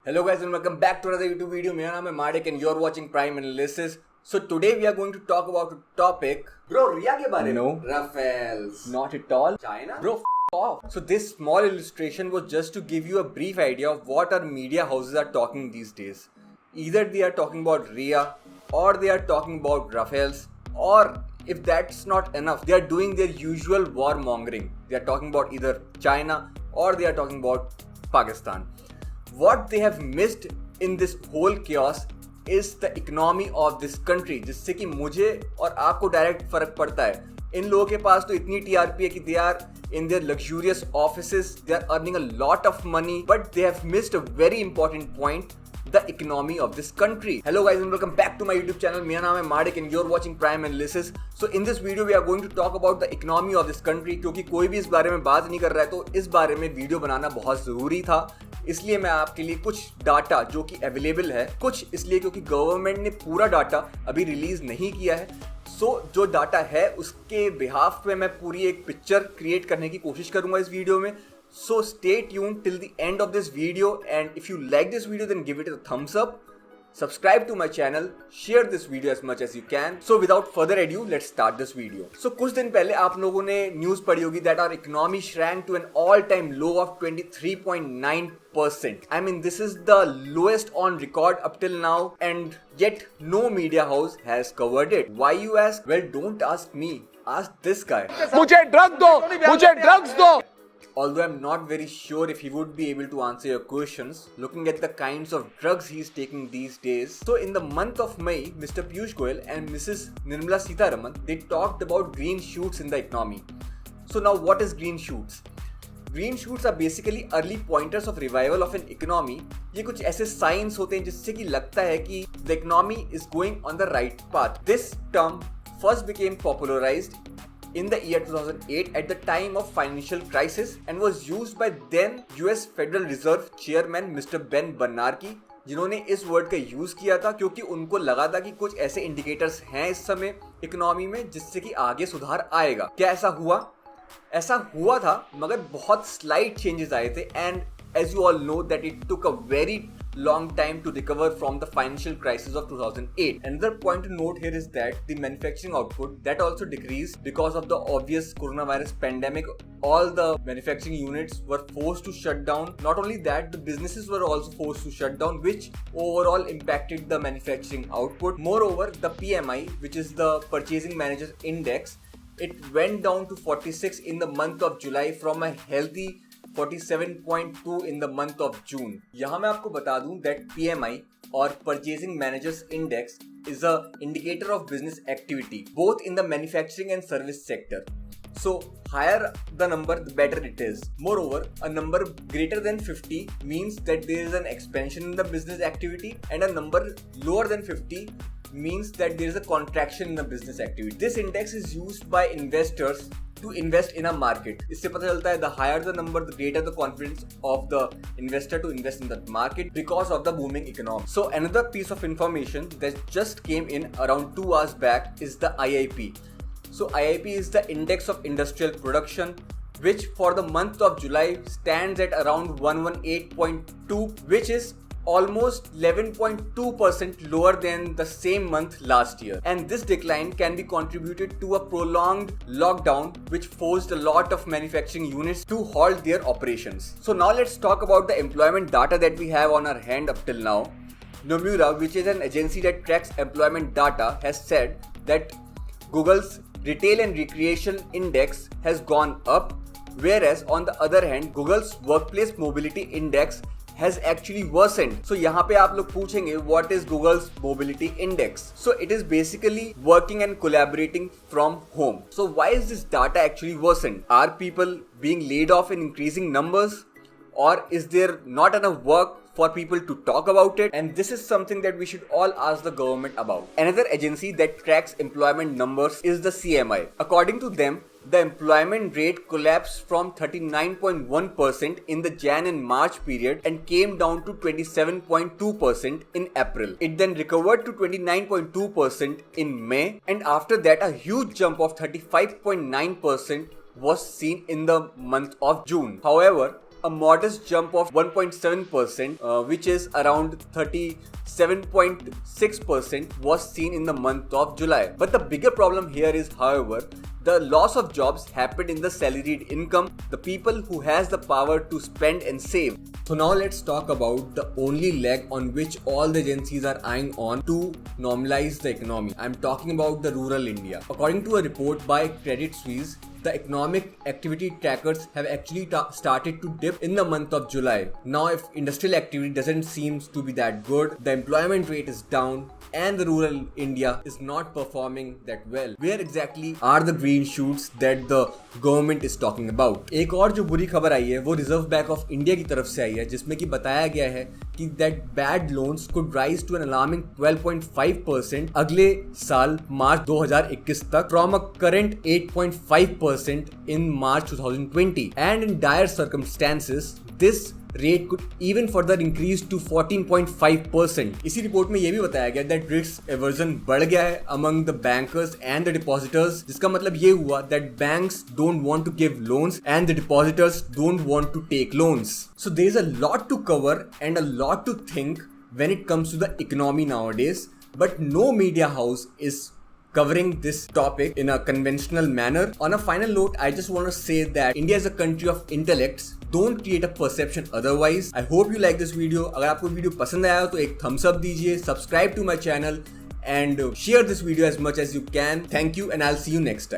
Hello guys and welcome back to another YouTube video. मेरा नाम है मार्डिक and you're watching Prime Analysis. So today we are going to talk about a topic. Bro, रिया के बारे में? No. Rafales. Not at all. China? Bro, off. So this small illustration was just to give you a brief idea of what our media houses are talking these days. Either they are talking about Rhea or they are talking about Rafales, or if that's not enough, they are doing their usual warmongering. They are talking about either China or they are talking about Pakistan. What they have missed in this whole chaos is the economy of this country, जिससे कि मुझे और आपको direct फर्क पड़ता है. इन लोगों के पास तो इतनी TRP है कि they are in their luxurious offices, they are earning a lot of money, but they have missed a very important point, the economy of this country. Hello guys and welcome back to my YouTube channel. मेरा नाम है मार्डिक and you're watching Prime Analysis. So in this video we are going to talk about the economy of this country. क्योंकि कोई भी इस बारे में बात नहीं कर रहा है तो इस बारे में वीडियो बनाना बहुत ज़रूरी था. इसलिए मैं आपके लिए कुछ डाटा जो कि अवेलेबल है, कुछ इसलिए क्योंकि गवर्नमेंट ने पूरा डाटा अभी रिलीज नहीं किया है. जो डाटा है उसके बिहाफ पे मैं पूरी एक पिक्चर क्रिएट करने की कोशिश करूंगा इस वीडियो में. So stay tuned till the end of this video, and if you like this video then give it a thumbs up, subscribe to my channel, share this video as much as you can. So without further ado, let's start this video. So कुछ दिन पहले आप लोगों ने news पढ़ी होगी that our economy shrank to an all-time low of 23.9%. I mean this is the lowest on record up till now, and yet no media house has covered it. Why you ask? Well, don't ask me. Ask this guy. मुझे drug दो, मुझे drugs दो. Although I'm not very sure if he would be able to answer your questions, looking at the kinds of drugs he's taking these days. So in the month of May, Mr. Piyush Goyal and Mrs. Nirmala Sitharaman, they talked about green shoots in the economy. So now what is green shoots? Green shoots are basically early pointers of revival of an economy. ये कुछ ऐसे signs होते हैं जिससे कि लगता है कि the economy is going on the right path. This term first became popularized in the year 2008 at the time of financial crisis and was used by then US Federal Reserve Chairman Mr. Ben Bernanke, जिन्होंने इस word का use किया था क्योंकि उनको लगा था कि कुछ ऐसे इंडिकेटर्स हैं इस समय इकोनॉमी में जिससे कि आगे सुधार आएगा. क्या ऐसा हुआ? ऐसा हुआ था मगर बहुत स्लाइट चेंजेस आए थे, and as you all know that it took a very long time to recover from the financial crisis of 2008. Another point to note here is that the manufacturing output that also decreased because of the obvious coronavirus pandemic. All the manufacturing units were forced to shut down. Not only that, the businesses were also forced to shut down, which overall impacted the manufacturing output. Moreover, the PMI, which is the Purchasing Managers Index, it went down to 46 in the month of July from a healthy 47.2 in the month of June. यहाँ मैं आपको बता दूं that PMI or Purchasing Managers Index is a indicator of business activity both in the manufacturing and service sector. So higher the number, the better it is. Moreover, a number greater than 50 means that there is an expansion in the business activity, and a number lower than 50 means that there is a contraction in the business activity. This index is used by investors to invest in a market. इससे पता चलता है the higher the number, the greater the confidence of the investor to invest in that market because of the booming economy. So another piece of information that just came in around 2 hours back is the IIP. So IIP is the Index of Industrial Production, which for the month of July stands at around 118.2, which is almost 11.2% lower than the same month last year. And this decline can be contributed to a prolonged lockdown which forced a lot of manufacturing units to halt their operations. So now let's talk about the employment data that we have on our hand up till now. Nomura, which is an agency that tracks employment data, has said that Google's Retail and Recreation Index has gone up, whereas on the other hand, Google's Workplace Mobility Index has actually worsened. So यहाँ पे आप लोग पूछेंगे what is Google's mobility index? So it is basically working and collaborating from home. So why is this data actually worsened? Are people being laid off in increasing numbers? Or is there not enough work for people to talk about it? And this is something that we should all ask the government about. Another agency that tracks employment numbers is the CMI. According to them, the employment rate collapsed from 39.1% in the Jan and March period and came down to 27.2% in April. It then recovered to 29.2% in May, and after that a huge jump of 35.9% was seen in the month of June. However, a modest jump of 1.7%, which is around 37.6% was seen in the month of July. But the bigger problem here is, however, the loss of jobs happened in the salaried income, the people who has the power to spend and save. So now let's talk about the only leg on which all the agencies are eyeing on to normalize the economy. I'm talking about the rural India. According to a report by Credit Suisse, the economic activity trackers have actually started to dip in the month of July. Now, if industrial activity doesn't seem to be that good, the employment rate is down, and the rural India is not performing that well. Where exactly are the green shoots that the government is talking about? एक और जो बुरी खबर आई है वो reserve bank of India की तरफ से आई है, जिसमें कि बताया गया है कि that bad loans could rise to an alarming 12.5% अगले साल मार्च 2021 तक from a current 8.5% in March 2020, and in dire circumstances this rate could even further increase to 14.5%. इसी रिपोर्ट में ये भी बताया गया that risk aversion बढ़ गया है among the bankers and the depositors, जिसका मतलब ये हुआ that banks don't want to give loans and the depositors don't want to take loans. So there is a lot to cover and a lot to think when it comes to the economy nowadays, but no media house is covering this topic in a conventional manner. On a final note, I just want to say that India is a country of intellects. Don't create a perception otherwise. I hope you like this video. अगर आपको video पसंद आया हो तो एक thumbs up दीजिए, subscribe to my channel and share this video as much as you can. Thank you and I'll see you next time.